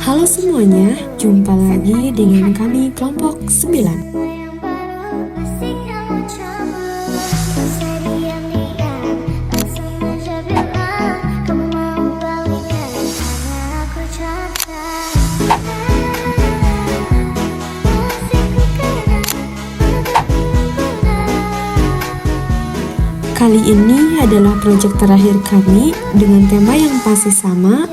Halo semuanya, jumpa lagi dengan kami kelompok 9. Kali ini adalah proyek terakhir kami dengan tema yang pasti sama,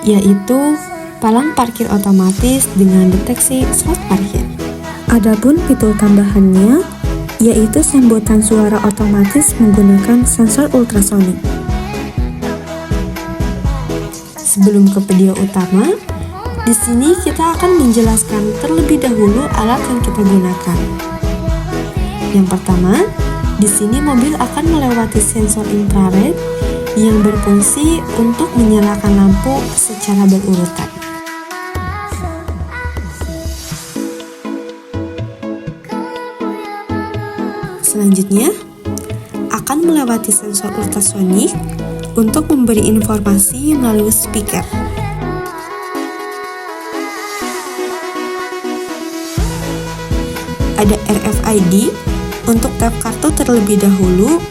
yaitu palang parkir otomatis dengan deteksi slot parkir. Adapun fitur tambahannya, yaitu sambutan suara otomatis menggunakan sensor ultrasonik. Sebelum ke video utama, di sini kita akan menjelaskan terlebih dahulu alat yang kita gunakan. Yang pertama, di sini mobil akan melewati sensor infrared yang berfungsi untuk menyalakan lampu secara berurutan. Selanjutnya, akan melewati sensor ultrasonik untuk memberi informasi melalui speaker. Ada RFID untuk tap kartu terlebih dahulu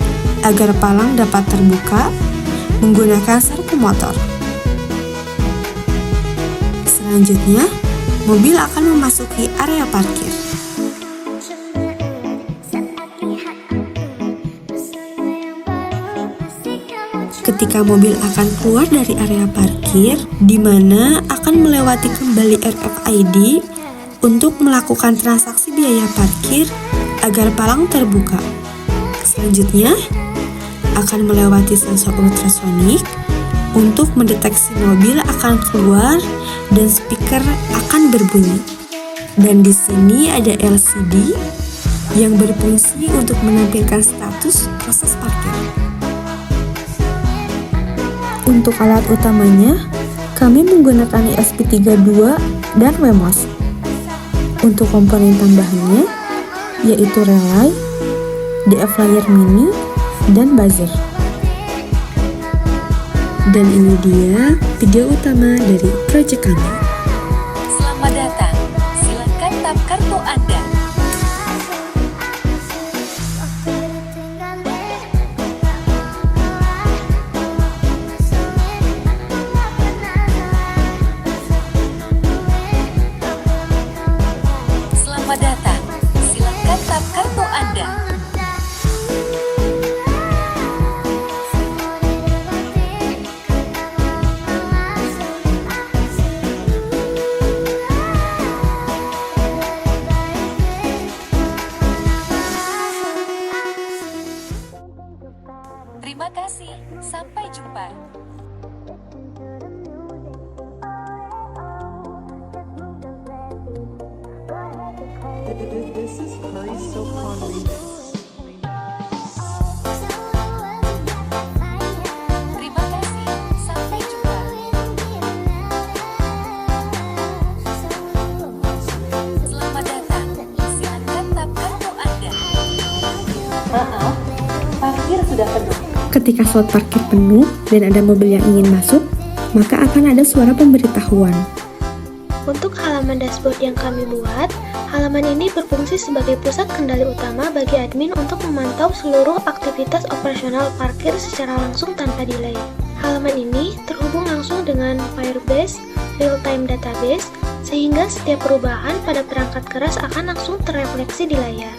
agar palang dapat terbuka menggunakan servo motor. Selanjutnya, mobil akan memasuki area parkir. Ketika mobil akan keluar dari area parkir, di mana akan melewati kembali RFID untuk melakukan transaksi biaya parkir agar palang terbuka. Selanjutnya, akan melewati sensor ultrasonik untuk mendeteksi mobil akan keluar dan speaker akan berbunyi. Dan di sini ada LCD yang berfungsi untuk menampilkan status proses parkir. Untuk alat utamanya, kami menggunakan ESP32 dan Wemos. Untuk komponen tambahannya, yaitu relay, DF layer mini, dan buzzer. Dan ini dia video utama dari proyek kami. Selamat datang, silakan tap kartu Anda. Selamat datang. Tap kartu Anda. Terima kasih, sampai jumpa. This is Curry Silkon Remix. Terima kasih, sampai jumpa. Selamat datang, silakan tap kartu Anda. Maaf, parkir sudah penuh. Ketika slot parkir penuh dan ada mobil yang ingin masuk, maka akan ada suara pemberitahuan. Untuk halaman dashboard yang kami buat, halaman ini berfungsi sebagai pusat kendali utama bagi admin untuk memantau seluruh aktivitas operasional parkir secara langsung tanpa delay. Halaman ini terhubung langsung dengan Firebase Real-Time Database, sehingga setiap perubahan pada perangkat keras akan langsung terrefleksi di layar.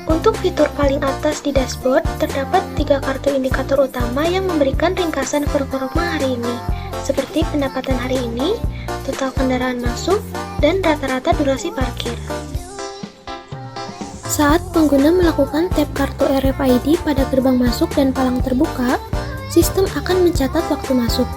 Untuk fitur paling atas di dashboard, terdapat 3 kartu indikator utama yang memberikan ringkasan performa hari ini, seperti pendapatan hari ini, total kendaraan masuk, dan rata-rata durasi parkir. Saat pengguna melakukan tap kartu RFID pada gerbang masuk dan palang terbuka, sistem akan mencatat waktu masuk.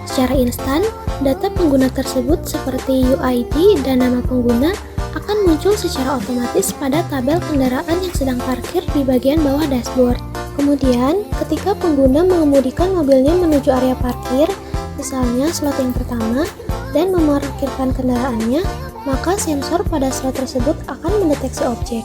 Secara instan, data pengguna tersebut seperti UID dan nama pengguna akan muncul secara otomatis pada tabel kendaraan yang sedang parkir di bagian bawah dashboard. Kemudian, ketika pengguna mengemudikan mobilnya menuju area parkir, misalnya slot yang pertama, dan memarkirkan kendaraannya, maka sensor pada slot tersebut akan mendeteksi objek.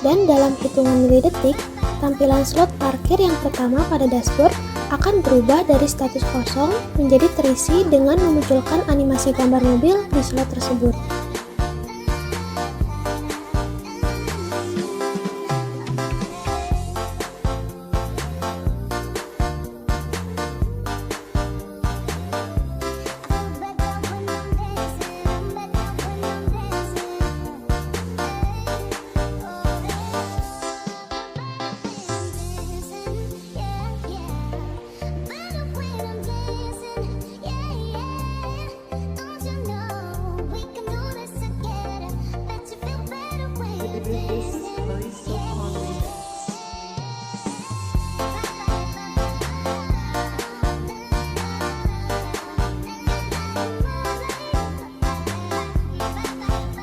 Dan dalam hitungan milidetik, tampilan slot parkir yang pertama pada dashboard akan berubah dari status kosong menjadi terisi dengan memunculkan animasi gambar mobil di slot tersebut. This is very so convenient.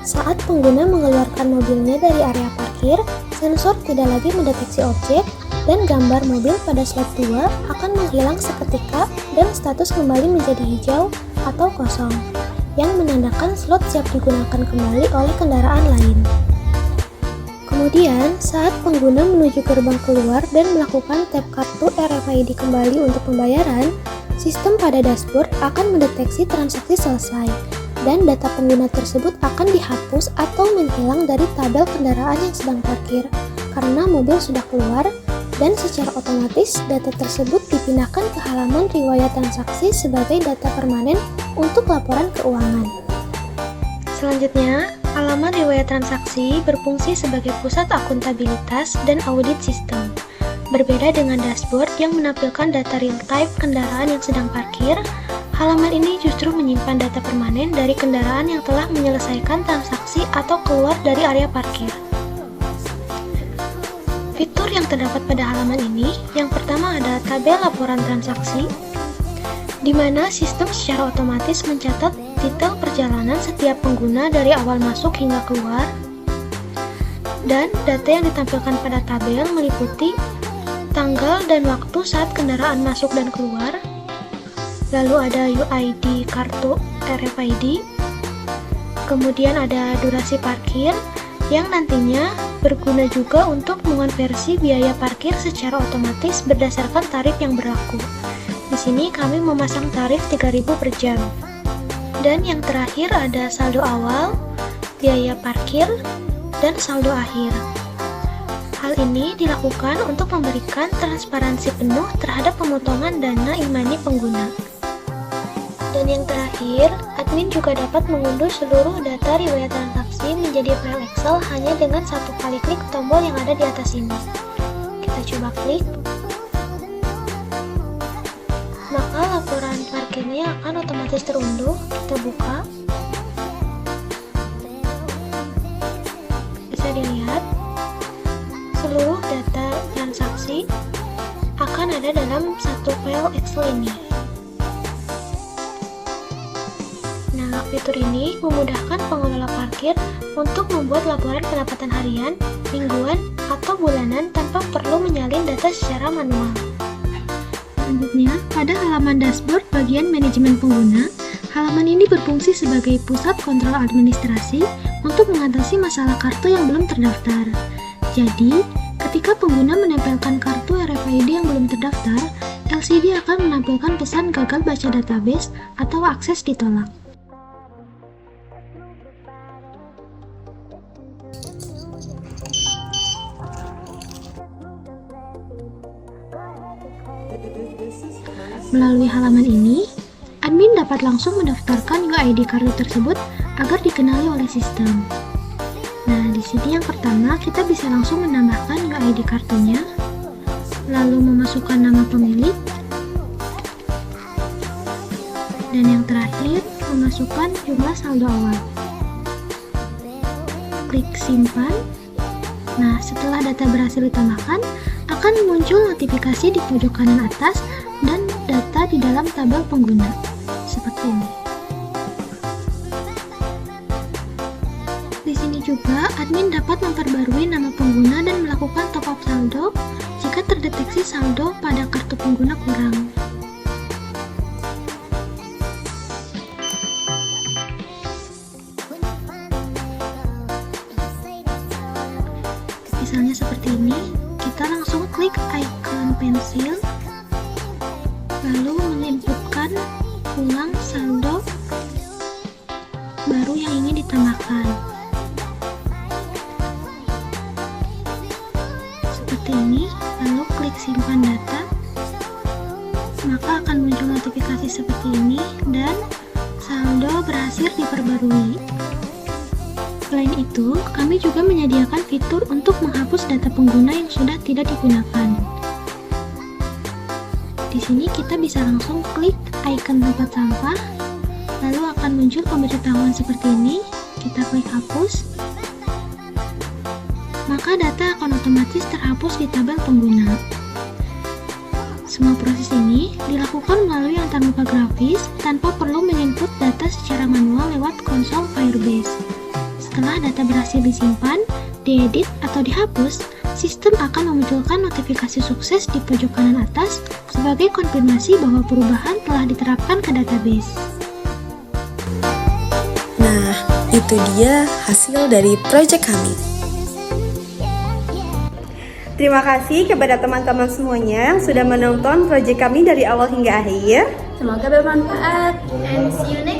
Saat pengguna mengeluarkan mobilnya dari area parkir, sensor tidak lagi mendeteksi objek dan gambar mobil pada slot 2 akan menghilang seketika dan status kembali menjadi hijau atau kosong, yang menandakan slot siap digunakan kembali oleh kendaraan lain. Kemudian, saat pengguna menuju gerbang keluar dan melakukan tap kartu RFID kembali untuk pembayaran, sistem pada dashboard akan mendeteksi transaksi selesai, dan data pengguna tersebut akan dihapus atau menghilang dari tabel kendaraan yang sedang parkir karena mobil sudah keluar, dan secara otomatis data tersebut dipindahkan ke halaman riwayat transaksi sebagai data permanen untuk laporan keuangan. Selanjutnya, halaman riwayat transaksi berfungsi sebagai pusat akuntabilitas dan audit sistem. Berbeda dengan dashboard yang menampilkan data real-time kendaraan yang sedang parkir, halaman ini justru menyimpan data permanen dari kendaraan yang telah menyelesaikan transaksi atau keluar dari area parkir. Fitur yang terdapat pada halaman ini, yang pertama ada tabel laporan transaksi, di mana sistem secara otomatis mencatat detail perjalanan setiap pengguna dari awal masuk hingga keluar, dan data yang ditampilkan pada tabel meliputi tanggal dan waktu saat kendaraan masuk dan keluar, lalu ada UID kartu RFID, kemudian ada durasi parkir yang nantinya berguna juga untuk mengonversi biaya parkir secara otomatis berdasarkan tarif yang berlaku. Di sini kami memasang tarif 3.000 per jam. Dan yang terakhir ada saldo awal, biaya parkir, dan saldo akhir. Hal ini dilakukan untuk memberikan transparansi penuh terhadap pemotongan dana e-money pengguna. Dan yang terakhir, admin juga dapat mengunduh seluruh data riwayat transaksi menjadi file Excel hanya dengan satu kali klik tombol yang ada di atas ini. Kita coba klik. Maka laporan parkirnya akan otomatis terunduh. Kita buka. Bisa dilihat, seluruh data transaksi akan ada dalam satu file Excel ini. Nah, fitur ini memudahkan pengelola parkir untuk membuat laporan pendapatan harian, mingguan, atau bulanan tanpa perlu menyalin data secara manual. Selanjutnya, pada halaman dashboard bagian manajemen pengguna, halaman ini berfungsi sebagai pusat kontrol administrasi untuk mengatasi masalah kartu yang belum terdaftar. Jadi, ketika pengguna menempelkan kartu RFID yang belum terdaftar, LCD akan menampilkan pesan gagal baca database atau akses ditolak. Melalui halaman ini, admin dapat langsung mendaftarkan UID kartu tersebut agar dikenali oleh sistem. Nah, di sini yang pertama kita bisa langsung menambahkan UID kartunya, lalu memasukkan nama pemilik, dan yang terakhir memasukkan jumlah saldo awal. Klik simpan. Nah, setelah data berhasil ditambahkan, akan muncul notifikasi di pojok kanan atas dan data di dalam tabel pengguna, seperti ini. Di sini juga, admin dapat memperbarui nama pengguna dan melakukan top up saldo jika terdeteksi saldo pada kartu pengguna kurang. Misalnya seperti ini, kita langsung klik icon pensil, lalu menginputkan ulang saldo baru yang ingin ditambahkan. Seperti ini, lalu klik simpan data, maka akan muncul notifikasi seperti ini dan saldo berhasil diperbarui. Selain itu, kami juga menyediakan fitur untuk menghapus data pengguna yang sudah tidak digunakan. Di sini kita bisa langsung klik icon tempat sampah, lalu akan muncul pemberitahuan seperti ini. Kita klik hapus, maka data akan otomatis terhapus di tabel pengguna. Semua proses ini dilakukan melalui antarmuka grafis tanpa perlu menginput data secara manual lewat konsol Firebase. Setelah data berhasil disimpan, diedit, atau dihapus, sistem akan memunculkan notifikasi sukses di pojok kanan atas sebagai konfirmasi bahwa perubahan telah diterapkan ke database. Nah, itu dia hasil dari proyek kami. Terima kasih kepada teman-teman semuanya yang sudah menonton proyek kami dari awal hingga akhir. Semoga bermanfaat and see you next